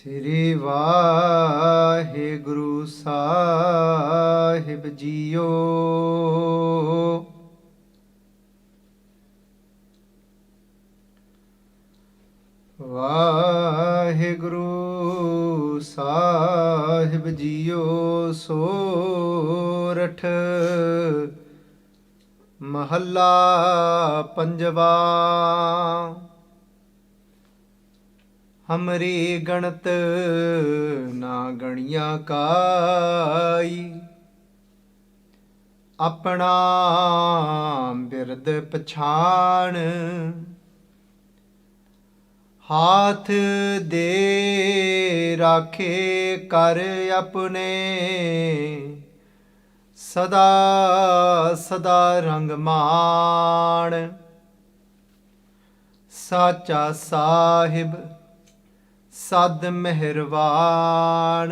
ਸ੍ਰੀ ਵਾਹਿਗੁਰੂ ਸਾਹਿਬ JIO. Waheguru ਸਾਹਿਬ JIO. ਸੋਰਠ ਮਹੱਲਾ ਪੰਜਵਾ। हमरी गणत ना गणिया काई, अपना बिरद पछाण। हाथ दे राखे कर अपने, सदा सदा रंग मान। साचा साहिब सद मेहरबान,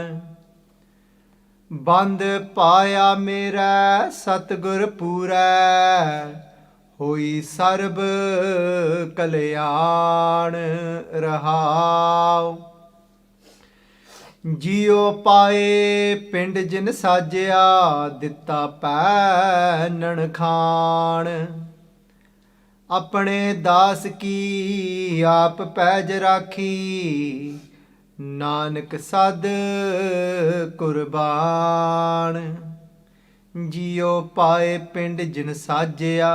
बंद पाया मेरा सतगुर पूरै। होई सर्ब कल्याण रहाओ। जियो पाए पिंड जिन साजिया, दिता पैनन खान। अपने दास की आप पैज राखी, नानक सद कुर्बान। जियो पाए पिंड जिन साजिया,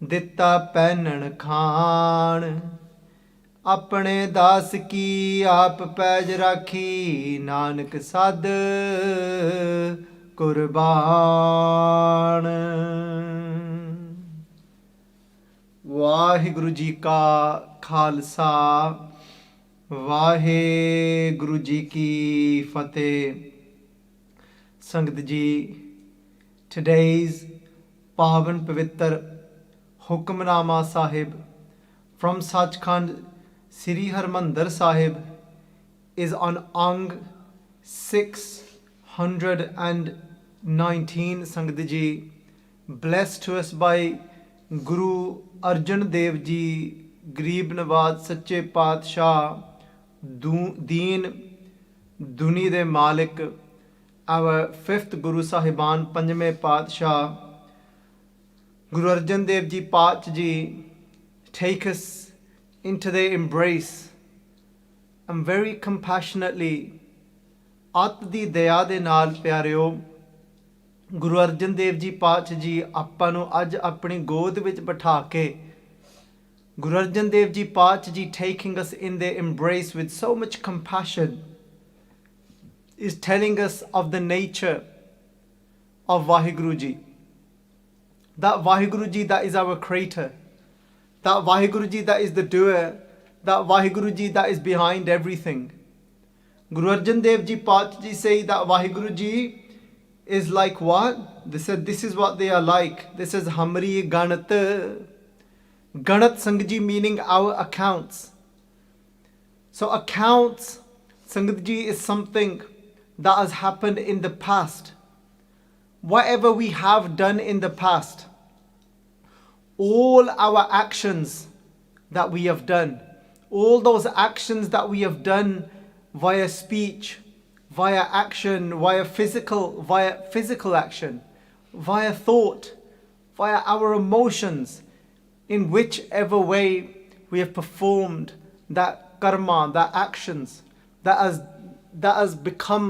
दिता पैनन खान। अपने दास की आप पैज राखी, नानक सद कुर्बान। ਵਾਹਿਗੁਰੂ ਜੀ ਕਾ ਖਾਲਸਾ, ਵਾਹਿਗੁਰੂ ਜੀ ਕੀ ਫਤਿਹ। ਸੰਗਤ ਜੀ, today's ਪਾਵਨ ਪਵਿੱਤਰ ਹੁਕਮਨਾਮਾ ਸਾਹਿਬ from Sachkhand Sri Harmandir Sahib is on Ang 619. Sangat ji, blessed to us by Guru Arjun Dev Ji, Garib Nawaz Sache Paatshah, Deen Duni de Malik, our 5th Guru Sahiban, Panjame Paatshah, Guru Arjun Dev Ji Paat Ji, take us into their embrace and very compassionately, At di daya de naal pyareo, Guru Arjan Dev ji ਪਾਤਸ਼ਾਹ ਜੀ ਆਪਾਂ ਨੂੰ ਅੱਜ ਆਪਣੀ ਗੋਦ ਵਿੱਚ ਬਿਠਾ ਕੇ, ਗੁਰੂ ਅਰਜਨ ਦੇਵ ਜੀ ਪਾਤਸ਼ਾਹ ਜੀ taking us in their embrace with so much compassion, is telling us of the nature of Vaheguru Ji. That Vaheguru Ji that is our creator, that Vaheguru Ji that is the doer, that Vaheguru Ji that is behind everything. Guru Arjan Dev Ji Paat Ji say that Vaheguru Ji is like what? They said this is what they are like. This is Hamri Ganat. Ganat Sangji meaning our accounts. So accounts, Sangji, is something that has happened in the past. Whatever we have done in the past, all our actions that we have done, all those actions that we have done via speech, via action, via physical action, via thought, via our emotions, in whichever way we have performed that karma, that actions, that has become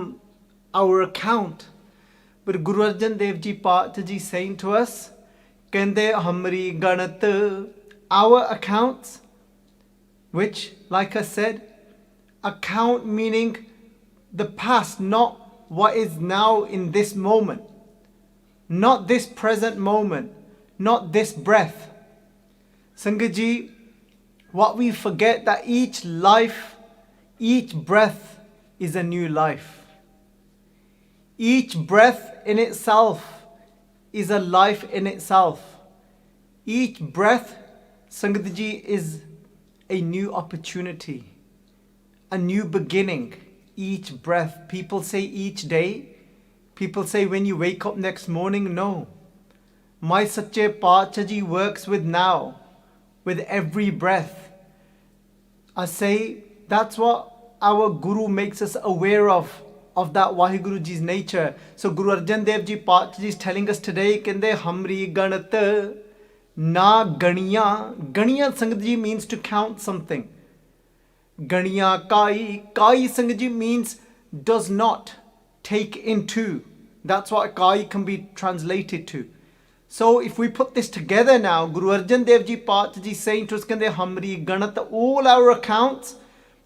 our account. But Guru Arjan Dev Ji Paat Ji saying to us, Kende Hamri Ganat, our accounts, which, like I said, account meaning the past, not what is now in this moment, not this present moment, not this breath. Sangat ji, what we forget that each life, each breath is a new life. Each breath in itself is a life in itself. Each breath, Sangat ji, is a new opportunity, a new beginning. Each breath. People say each day. People say when you wake up next morning. No. My Sache Paatshah Ji works with now, with every breath. I say that's what our Guru makes us aware of that Vaheguru Ji's nature. So Guru Arjun Dev Ji Paat Ji is telling us today, Kende Hamri Ganat Na Ganiya. Ganiya Sangat Ji means to count something. Ganiya Kai. Kai Sangat Ji means does not, take into. That's what Kai can be translated to. So if we put this together now, Guru Arjan Dev Ji Paat Ji saying to us, Kende Hamri Ganat, all our accounts,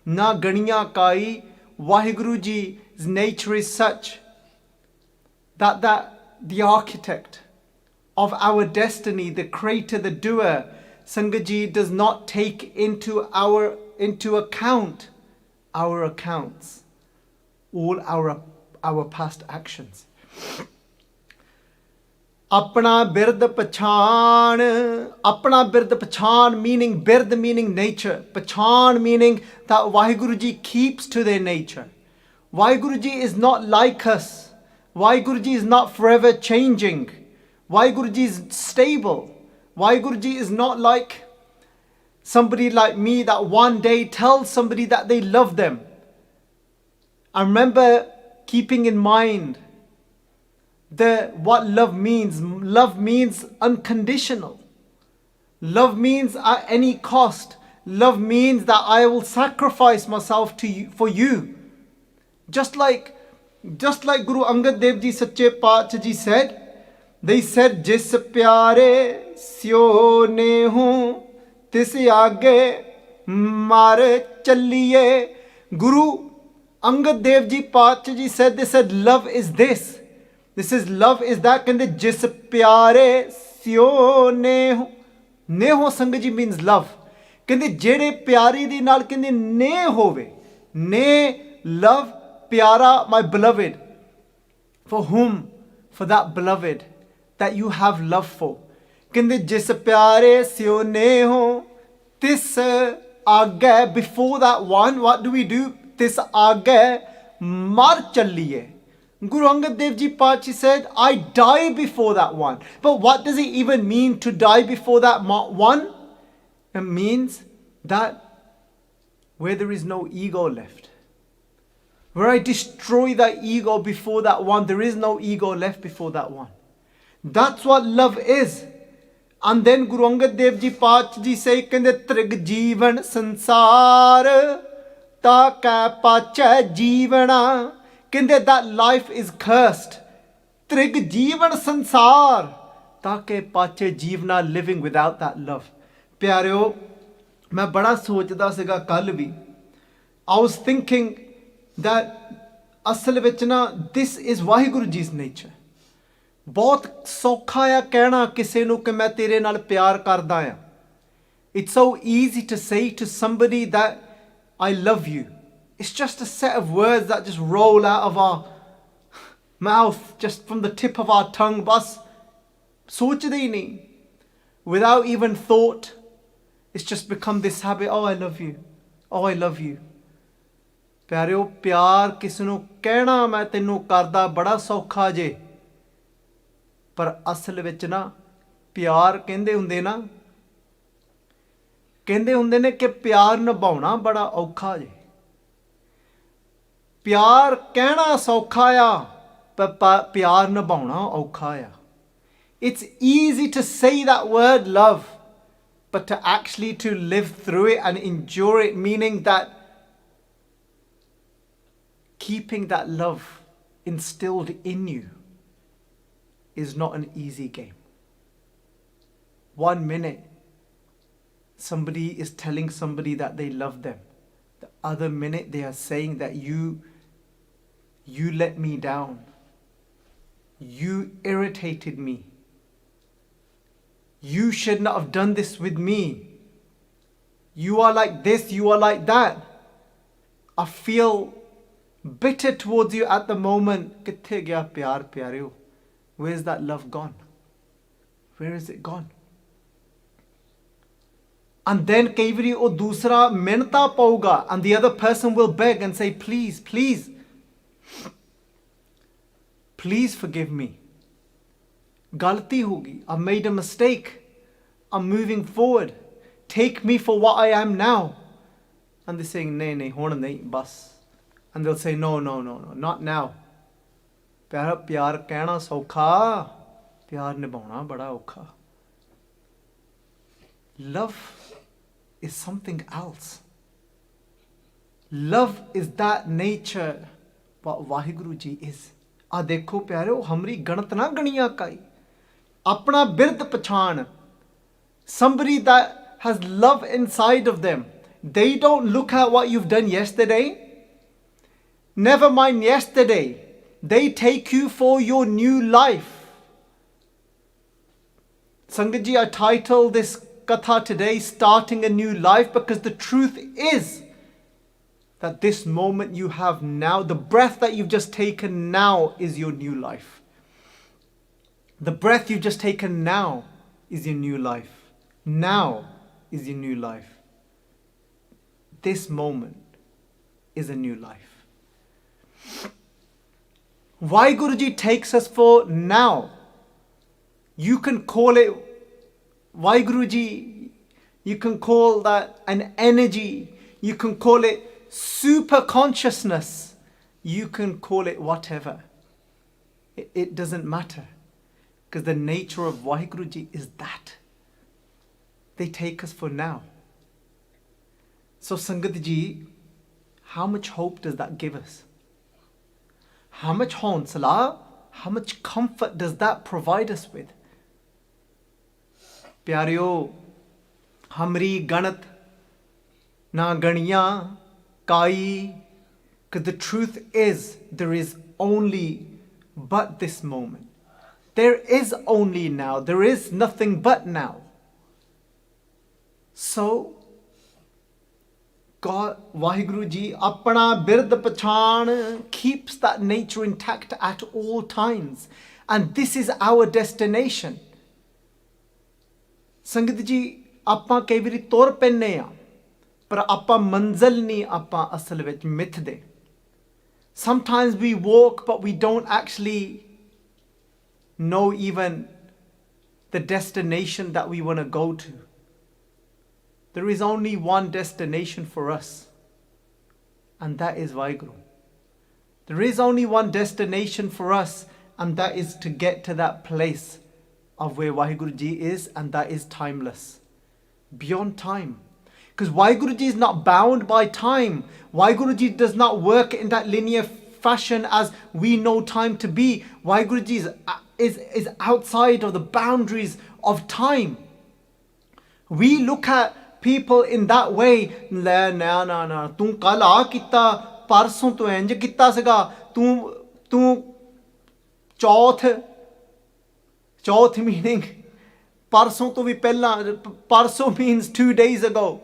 Na Ganiya Kai, Vaheguru Ji's nature is such that the architect of our destiny, the creator, the doer, Sangat Ji does not take into account our accounts, all our past actions. Apna bird pachan meaning bird meaning nature, pachan meaning that Vaheguru Ji keeps to their nature. Vaheguru Ji is not like us. Vaheguru Ji is not forever changing. Vaheguru Ji is stable. Vaheguru Ji is not like somebody like me that one day tells somebody that they love them. I remember keeping in mind what love means. Love means unconditional. Love means at any cost. Love means that I will sacrifice myself to you, for you. Just like Guru Angad Dev Ji Sache Paatshah Ji said, they said, Jis pyare syo nehu tis aage mare chaliye. Guru Angad Dev Ji Paatshah Ji said, they said, love is this. This is love is that. Kende jis pyare syo neho. Neho Sangat Ji means love. Kende jede pyari di naal kende ne hove. Ne love pyara, my beloved. For whom? For that beloved that you have love for. Kende jis pyare syo neho. Tis aage. Before that one, what do we do? Tis aage mar chaliye. Guru Angad Dev Ji Paatshah said, I die before that one. But what does it even mean to die before that one? It means that where there is no ego left, where I destroy that ego before that one, there is no ego left before that one. That's what love is. And then Guru Angad Dev Ji Paatshah Ji say, Kende trig jeevan sansar ta ka pacha jeevana. Kende that life is cursed. Trig jeevan sansar take pache jeevna, living without that love. Pyareo, main bada sochda siga kal bhi. I was thinking that asal vich na this is Vaheguru Ji's nature. बहुत सौखा है कहना किसी नू कि मैं तेरे नाल प्यार करदा हां. It's so easy to say to somebody that I love you. It's just a set of words that just roll out of our mouth, just from the tip of our tongue. Bas sochde hi nahi. Without even thought, it's just become this habit. Oh, I love you. Oh, I love you. प्यारियो, प्यार किसी नू कहना मैं तेनू करदा बड़ा सौखा जे, पर असल विच ना प्यार कहंदे हुंदे ने कि प्यार निभाउणा बड़ा औखा जे. प्यार कहना सौखा आ, पर प्यार निभाउणा औखा आ. It's easy to say that word love, but to actually to live through it and endure it, meaning that keeping that love instilled in you is not an easy game. 1 minute, somebody is telling somebody that they love them. The other minute, they are saying that you let me down. You irritated me. You should not have done this with me. You are like this, you are like that. I feel bitter towards you at the moment. Kithe gaya pyar pyareo? Where is that love gone? Where is it gone? And then कई बारी वो दूसरा मिन्नता पाऊगा, and the other person will beg and say, please, please, please forgive me. गलती होगी. I've made a mistake. I'm moving forward. Take me for what I am now. And they're saying, nahi, hon nahi, bas. And they'll say, no, not now. Pyar kehna saukha, pyar nibauna bada aukha. Love is something else. Love is that nature what Vaheguru Ji is. आ देखो प्यारे हमरी गणत ना गणिया काई अपना बिरद पछान. Somebody that has love inside of them. They don't look at what you've done yesterday. Never mind yesterday. They take you for your new life. Sangat Ji, I titled this katha today, Starting a New Life, because the truth is that this moment you have now, the breath that you've just taken now is your new life. The breath you've just taken now is your new life. Now is your new life. This moment is a new life. Vaheguru Ji takes us for now. You can call it Vaheguru Ji, you can call that an energy, you can call it super consciousness, you can call it whatever. It doesn't matter, because the nature of Vaheguru Ji is that. They take us for now. So Sangat Ji, how much hope does that give us? How much haunsala, how much comfort does that provide us with? Pyareo, hamri ganat na ganiya kai. Because the truth is, there is only but this moment. There is only now. There is nothing but now. So, God, Vaheguru Ji, apna bird pachan keeps that nature intact at all times. And this is our destination. Sangat Ji, ਆਪਾਂ ਕਈ ਵਾਰੀ ਤੁਰ ਪੈਨੇ ਆ ਪਰ ਆਪਾਂ ਮੰਜ਼ਲ ਨਹੀਂ ਆਪਾਂ ਅਸਲ ਵਿੱਚ ਮਿੱਥਦੇ. Sometimes we walk but we don't actually know even the destination that we want to go to. There is only one destination for us, and that is Vaheguru. There is only one destination for us, and that is to get to that place of where Vaheguru Ji is, and that is timeless, beyond time. Because Vaheguru Ji is not bound by time. Vaheguru Ji does not work in that linear fashion as we know time to be. Vaheguru Ji is outside of the boundaries of time. We look at people in that way. Na. Tu kal aa kita, parson tu inj kita siga. Tu Chauth meaning parson to bhi pehla. Parson means 2 days ago.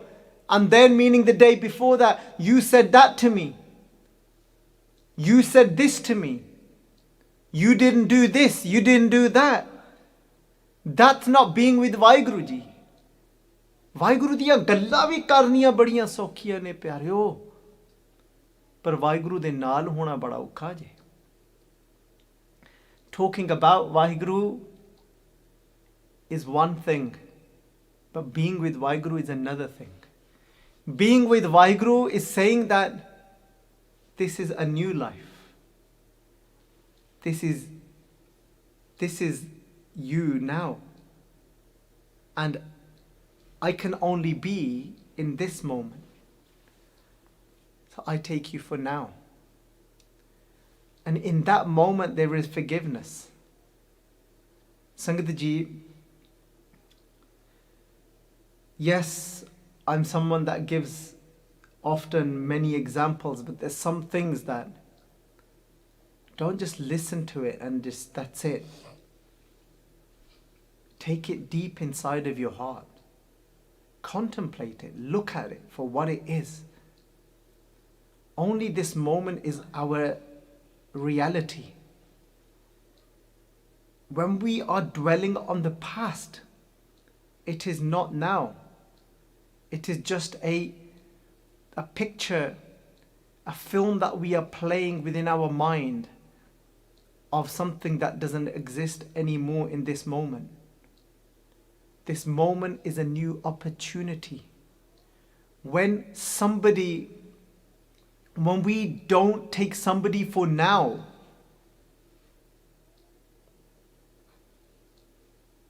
And then meaning the day before that. You said that to me. You said this to me. You didn't do this. You didn't do that. That's not being with Vaheguru Ji. Vaheguru diyan ਗੱਲਾਂ ਵੀ ਕਰਨੀਆਂ ਬੜੀਆਂ ਸੌਖੀਆਂ ਨੇ ਪਿਆਰਿਓ, ਪਰ ਵਾਹਿਗੁਰੂ ਦੇ ਨਾਲ ਹੋਣਾ ਬੜਾ ਔਖਾ ਜੇ. Talking about Vaheguru is one thing, but being with Vaheguru is another thing. Being with Vaheguru is saying that this is a new life. This is you now. And I can only be in this moment. So I take you for now. And in that moment there is forgiveness. Sangat Ji, yes, I'm someone that gives often many examples, but there's some things that don't just listen to it and just that's it. Take it deep inside of your heart. Contemplate it. Look at it for what it is. Only this moment is our reality. When we are dwelling on the past, it is not now. It is just a picture, a film that we are playing within our mind of something that doesn't exist anymore in this moment. This moment is a new opportunity. when we don't take somebody for now,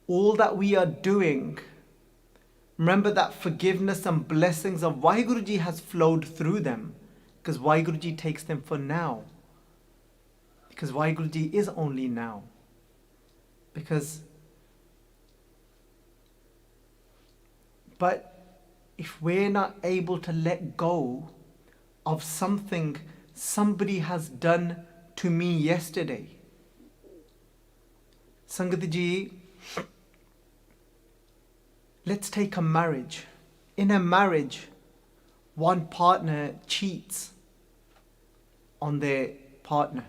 all that we are doing, remember that forgiveness and blessings of Vaheguru Ji has flowed through them, because Vaheguru Ji takes them for now. Because Vaheguru Ji is only now. But if we're not able to let go of something somebody has done to me yesterday, Sangat Ji, let's take a marriage. In a marriage, one partner cheats on their partner.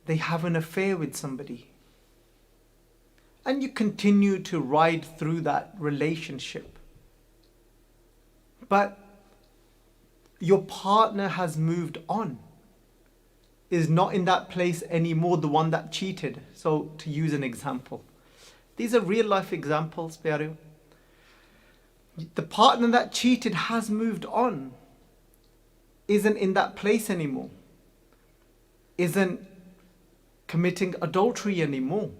They have an affair with somebody. And you continue to ride through that relationship. But your partner has moved on, is not in that place anymore, the one that cheated. So to use an example. These are real life examples, Pyareo. The partner that cheated has moved on, isn't in that place anymore, isn't committing adultery anymore.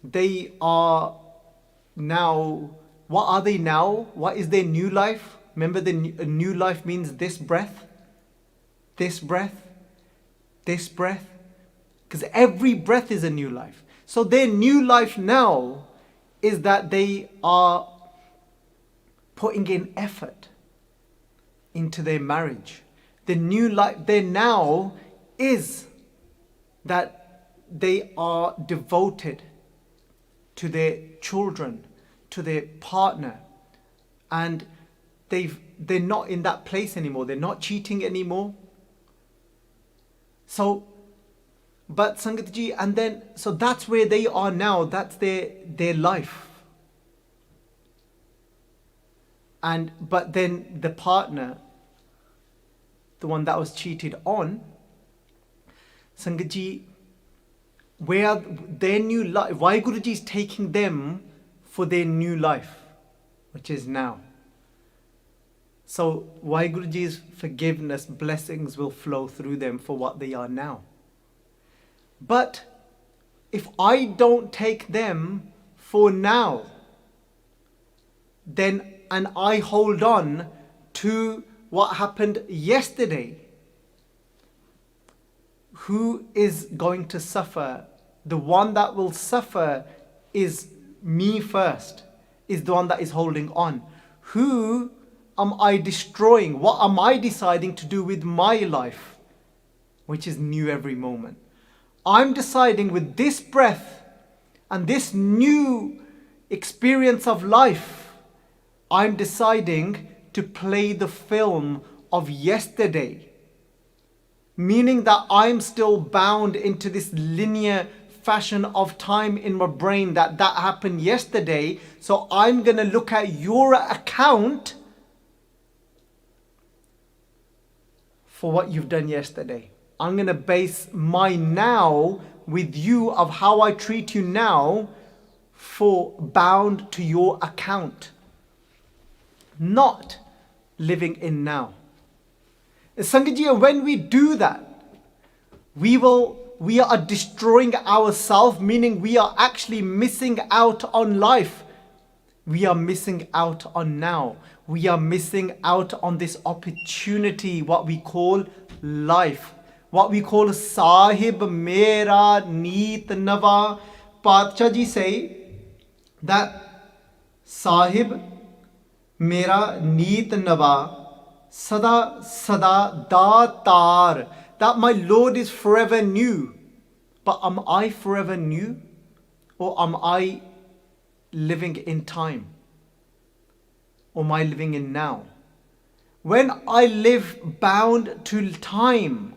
They are now, what are they now? What is their new life? Remember, the new life means this breath, this breath, this breath. Because every breath is a new life. So their new life now is that they are putting in effort into their marriage. The new life there now is that they are devoted to their children, to their partner, and they're not in that place anymore. They're not cheating anymore. But Sangat Ji, and then, so that's where they are now. That's their life. But then the partner, the one that was cheated on, Sangat Ji, where their new life, Vaheguru Ji is taking them for their new life, which is now. So Vaheguru Ji's forgiveness, blessings will flow through them for what they are now. But if I don't take them for now, then, and I hold on to what happened yesterday, who is going to suffer? The one that will suffer is me first, is the one that is holding on. Who am I destroying? What am I deciding to do with my life, which is new every moment? I'm deciding with this breath and this new experience of life, I'm deciding to play the film of yesterday. Meaning that I'm still bound into this linear fashion of time in my brain that happened yesterday. So I'm going to look at your account for what you've done yesterday. I'm going to base my now with you of how I treat you now for bound to your account. Not living in now. Sangat Ji, when we do that, we are destroying ourselves, meaning we are actually missing out on life. We are missing out on now. We are missing out on this opportunity, what we call life. What we call Sahib Mera Neet Nawa. Padsha Ji say that Sahib Mera Neet Nawa Sada Sada Datar, that my Lord is forever new. But am I forever new? Or am I living in time? Or am I living in now? When I live bound to time,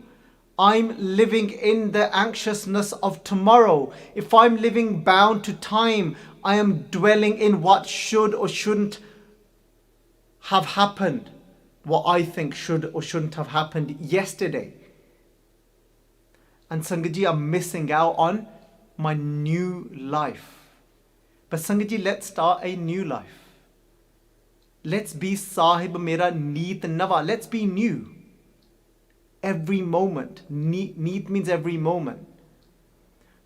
I'm living in the anxiousness of tomorrow. If I'm living bound to time, I am dwelling in what should or shouldn't have happened. What I think should or shouldn't have happened yesterday. And Sangat Ji, I'm missing out on my new life. But Sangat Ji, let's start a new life. Let's be Sahib Mera Neet Nava. Let's be new. Every moment. Neet means every moment.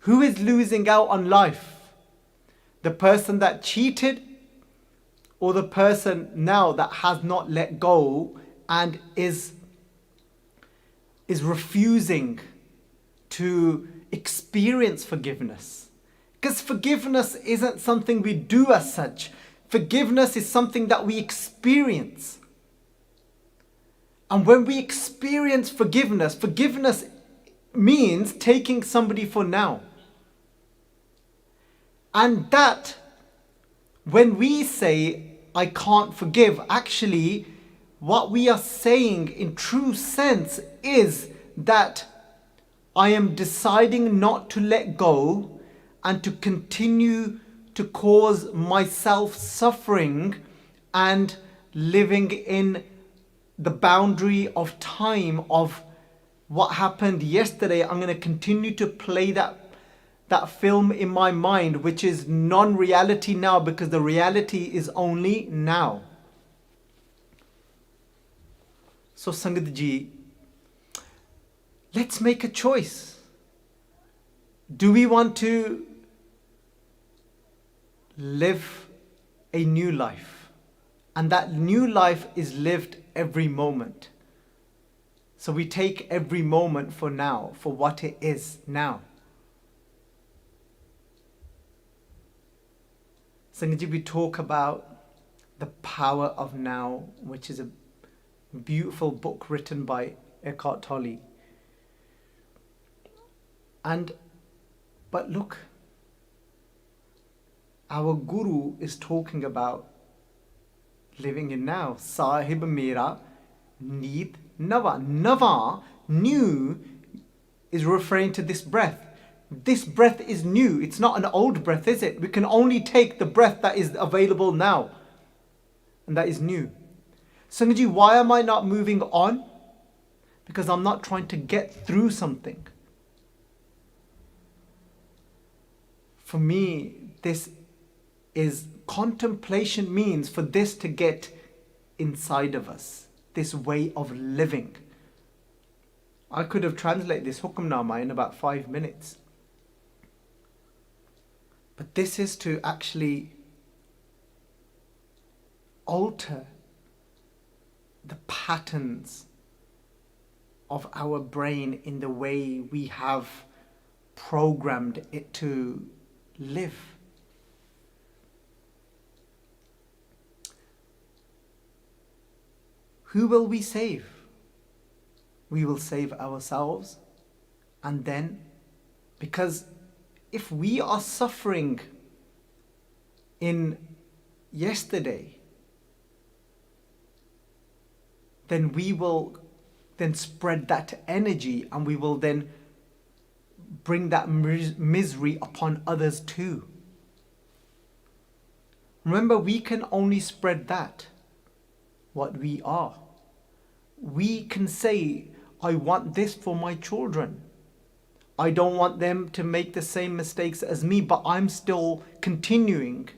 Who is losing out on life? The person that cheated, or the person now that has not let go and is refusing to experience forgiveness? Because forgiveness isn't something we do as such. Forgiveness is something that we experience. And when we experience forgiveness, forgiveness means taking somebody for now. And that, when we say, I can't forgive, actually, what we are saying in true sense is that I am deciding not to let go and to continue to cause myself suffering and living in the boundary of time of what happened yesterday. I'm going to continue to play that film in my mind, which is non-reality now, because the reality is only now. So Sangat Ji, let's make a choice. Do we want to live a new life? And that new life is lived every moment. So we take every moment for now, for what it is now. Sangat, we talk about the power of now, which is a beautiful book written by Eckhart Tolle. But look, our Guru is talking about living in now. Sahib Mera Neet Nava. Nava, new, is referring to this breath. This breath is new. It's not an old breath, is it? We can only take the breath that is available now. And that is new. Sangaji, why am I not moving on? Because I'm not trying to get through something. For me, this is contemplation, means for this to get inside of us. This way of living. I could have translated this hukamnaama in about 5 minutes. But this is to actually alter the patterns of our brain in the way we have programmed it to live. Who will we save? We will save ourselves. And then, because if we are suffering in yesterday, then we will then spread that energy, and we will then bring that misery upon others too. Remember, we can only spread that, what we are. We can say, I want this for my children. I don't want them to make the same mistakes as me, but I'm still continuing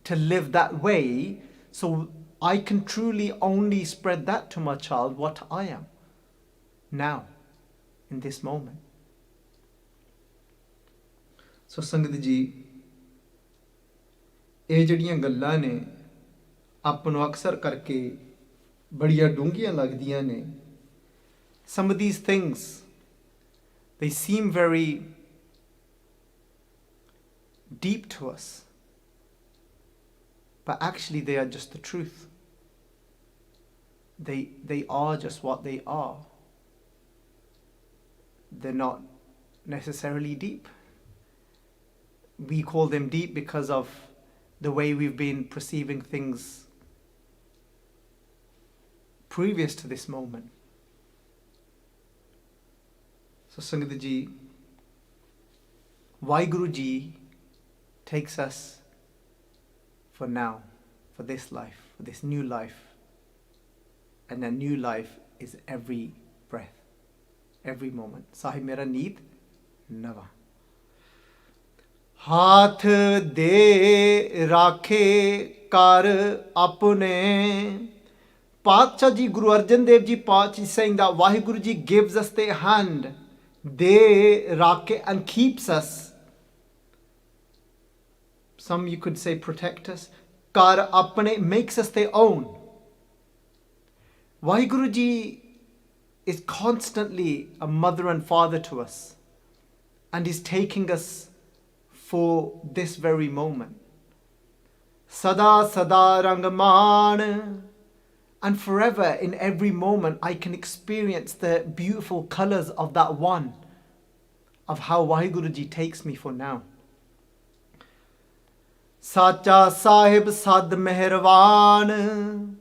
to live that way. So I can truly only spread that to my child, what I am now, in this moment. So Sangat Ji, ਇਹ ਜਿਹੜੀਆਂ ਗੱਲਾਂ ਨੇ ਆਪਾਂ ਨੂੰ ਅਕਸਰ ਕਰਕੇ ਬੜੀਆਂ ਡੂੰਘੀਆਂ ਲੱਗਦੀਆਂ ਨੇ. Some of these things, they seem very deep to us, but actually they are just the truth. They are just what they are. They're not necessarily deep. We call them deep because of the way we've been perceiving things previous to this moment. So Sangat Ji, Vaheguru Ji takes us for now, for this life, for this new life. And that new life is every breath, every moment. Sahib Mera Neet Nava. हाथ दे राखे kar apne. Paatshah Ji, Guru Arjun Dev Ji Paatshah is saying that Vaheguru Ji gives us their hand, they rakhe, and keeps us. Some you could say protect us. Kar apne, makes us their own. Vaheguru Ji is constantly a mother and father to us, and is taking us for this very moment. Sada sada rangman. And forever, in every moment, I can experience the beautiful colours of that one, of how Vaheguru Ji takes me for now. Sacha Sahib Sad Meherwan.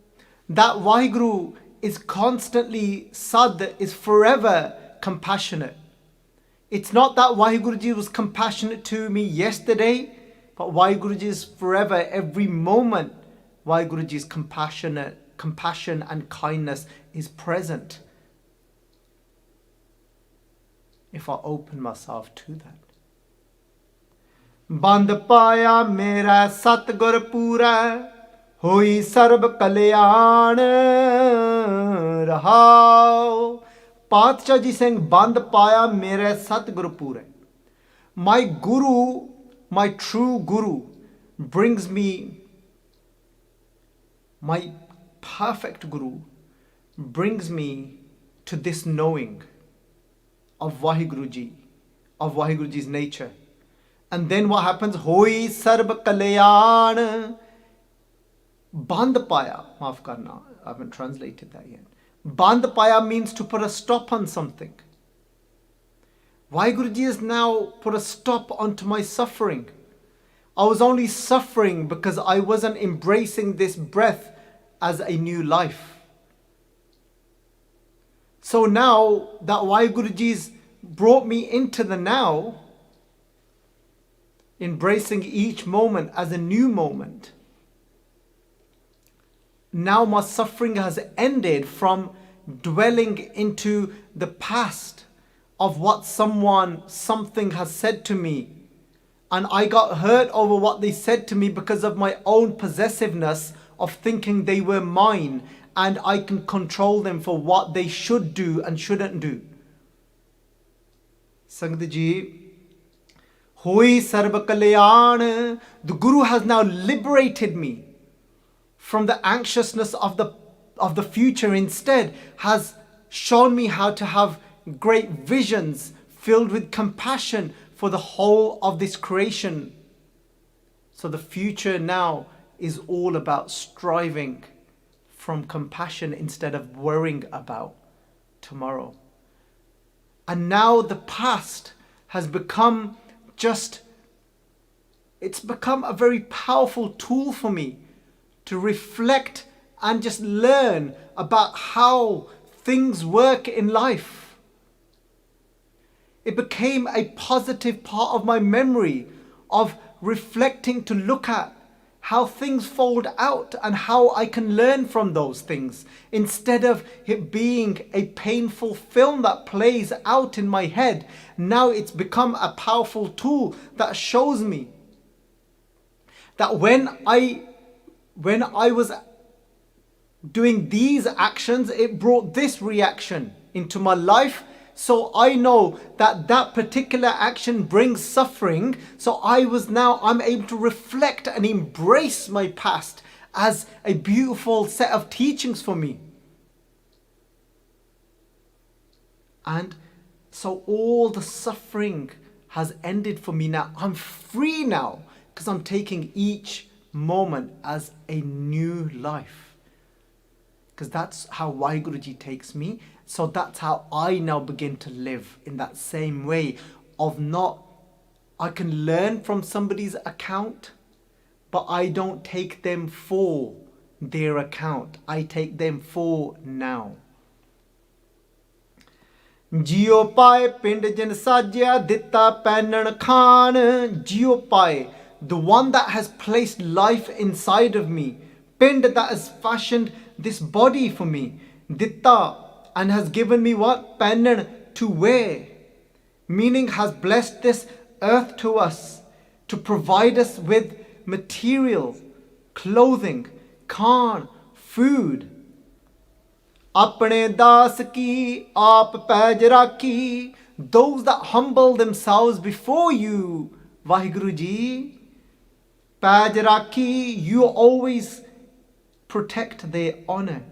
That Vaheguru is constantly, Sad is forever compassionate. It's not that Vaheguru Ji was compassionate to me yesterday, but Vaheguru Ji is forever, every moment, Vaheguru Ji's compassion and kindness is present if I open myself to that. Band paya mera satgur pura, hoi sarb kalyan rahao. Paatshah Ji saying, Band paya mera satgur pura. My Guru, my true Guru, brings me, my perfect Guru brings me to this knowing of Vaheguru Ji, of Vaheguru Ji's nature. And then what happens? Hoi sarb kalyan. Band paya, maaf karna, I haven't translated that yet. Band paya means to put a stop on something. Vaheguru Ji has now put a stop onto my suffering. I was only suffering because I wasn't embracing this breath as a new life. So now that Vaheguru Ji's brought me into the now, embracing each moment as a new moment, now my suffering has ended from dwelling into the past of what something has said to me. And I got hurt over what they said to me because of my own possessiveness of thinking they were mine and I can control them for what they should do and shouldn't do. Sangat Ji, Hoi Sarva Kalyan. The Guru has now liberated me from the anxiousness of the future. Instead, has shown me how to have great visions filled with compassion for the whole of this creation. So the future now is all about striving from compassion instead of worrying about tomorrow. And now the past has become it's become a very powerful tool for me to reflect and just learn about how things work in life. It became a positive part of my memory of reflecting to look at how things fold out and how I can learn from those things, instead of it being a painful film that plays out in my head. Now it's become a powerful tool that shows me that when I was doing these actions, it brought this reaction into my life. So I know that that particular action brings suffering. So I'm able to reflect and embrace my past as a beautiful set of teachings for me. And so all the suffering has ended for me now. I'm free now because I'm taking each moment as a new life. Because that's how Vaheguru Ji takes me. So that's how I now begin to live in that same way of I can learn from somebody's account, but I don't take them for their account. I take them for now. Jio pae pind jin sajya ditta panan khan. Jio pae, the one that has placed life inside of me. Pind, that has fashioned this body for me. Ditta, and has given me what? Panan, to wear. Meaning has blessed this earth to us, to provide us with material clothing, khan, food. Apne das ki aap paj rakhi. Those that humble themselves before you, Vaheguru Ji, paj rakhi, you always protect their honor.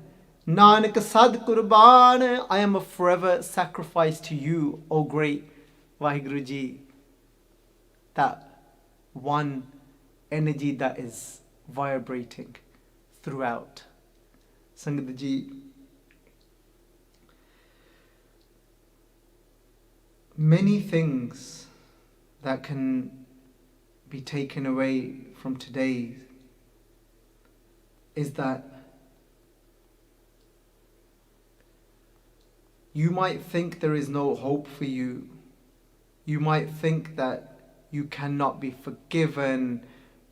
Nanak sad kurban, I am a forever sacrifice to you, O great Vaheguru Ji. That one energy that is vibrating throughout. Sangat Ji, many things that can be taken away from today is that you might think there is no hope for you. You might think that you cannot be forgiven.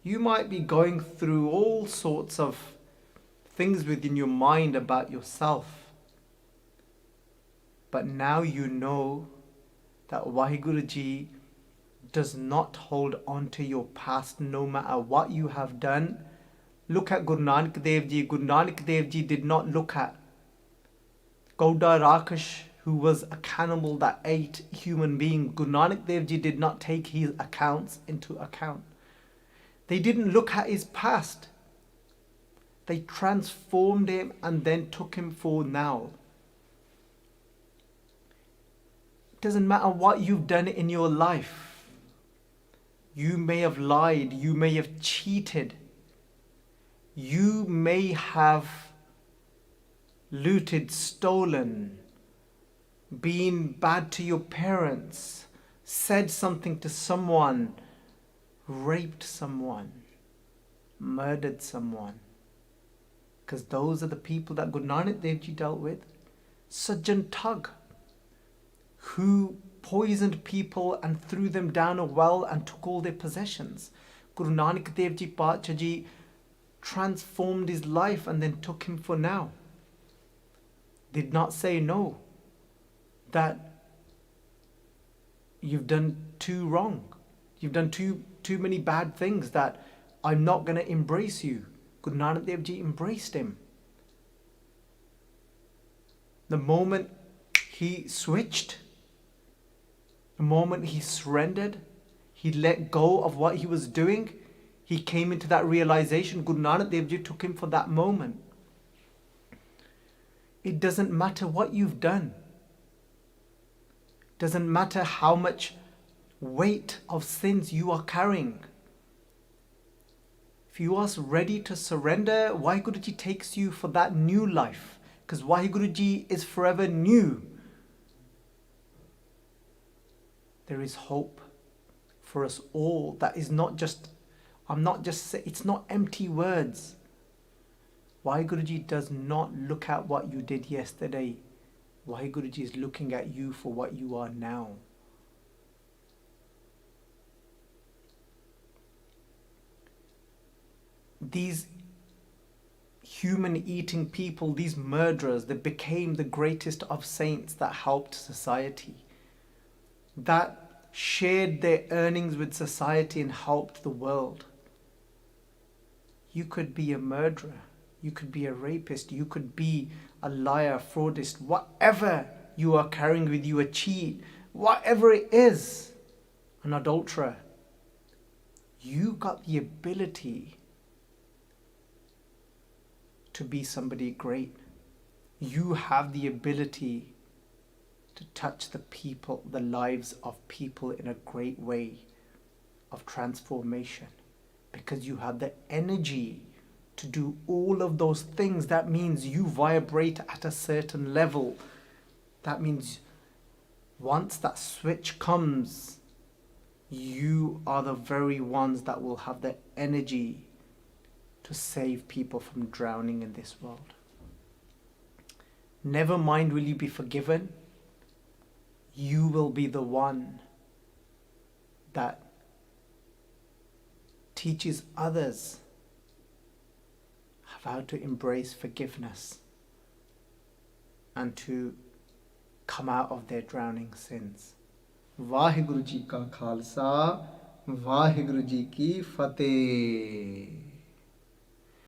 You might be going through all sorts of things within your mind about yourself. But now you know that Vaheguru Ji does not hold on to your past no matter what you have done. Look at Guru Nanak Dev Ji. Guru Nanak Dev Ji did not look at Gauda Rakesh, who was a cannibal that ate human beings. Guru Nanak Dev Ji did not take his accounts into account. They didn't look at his past. They transformed him and then took him for now. It doesn't matter what you've done in your life. You may have lied. You may have cheated. You may have looted, stolen, been bad to your parents, said something to someone, raped someone, murdered someone. Because those are the people that Guru Nanak Dev Ji dealt with. Sajjan Thug, who poisoned people and threw them down a well and took all their possessions. Guru Nanak Dev Ji Pacha Ji transformed his life and then took him for now. Did not say no, that you've done too wrong. You've done too many bad things, that I'm not going to embrace you. Guru Nanak Dev Ji embraced him. The moment he switched, the moment he surrendered, he let go of what he was doing, he came into that realization. Guru Nanak Dev Ji took him for that moment. It doesn't matter what you've done. It doesn't matter how much weight of sins you are carrying. If you are ready to surrender, Vaheguru Ji takes you for that new life. Because Vaheguru Ji is forever new. There is hope for us all. That is not just, it's not empty words. Vaheguru Ji does not look at what you did yesterday. Vaheguru Ji is looking at you for what you are now. These human-eating people, these murderers, they became the greatest of saints that helped society, that shared their earnings with society and helped the world. You could be a murderer. You could be a rapist. You could be a liar, fraudist, whatever you are carrying with you, a cheat, whatever it is, an adulterer. You got the ability to be somebody great. You have the ability to touch the people, the lives of people in a great way of transformation, because you have the energy to do all of those things. That means you vibrate at a certain level. That means once that switch comes, you are the very ones that will have the energy to save people from drowning in this world. Never mind will you be forgiven. You will be the one that teaches others how to embrace forgiveness and to come out of their drowning sins. Vaheguru Ji ka Khalsa, Vaheguru Ji ki Fateh.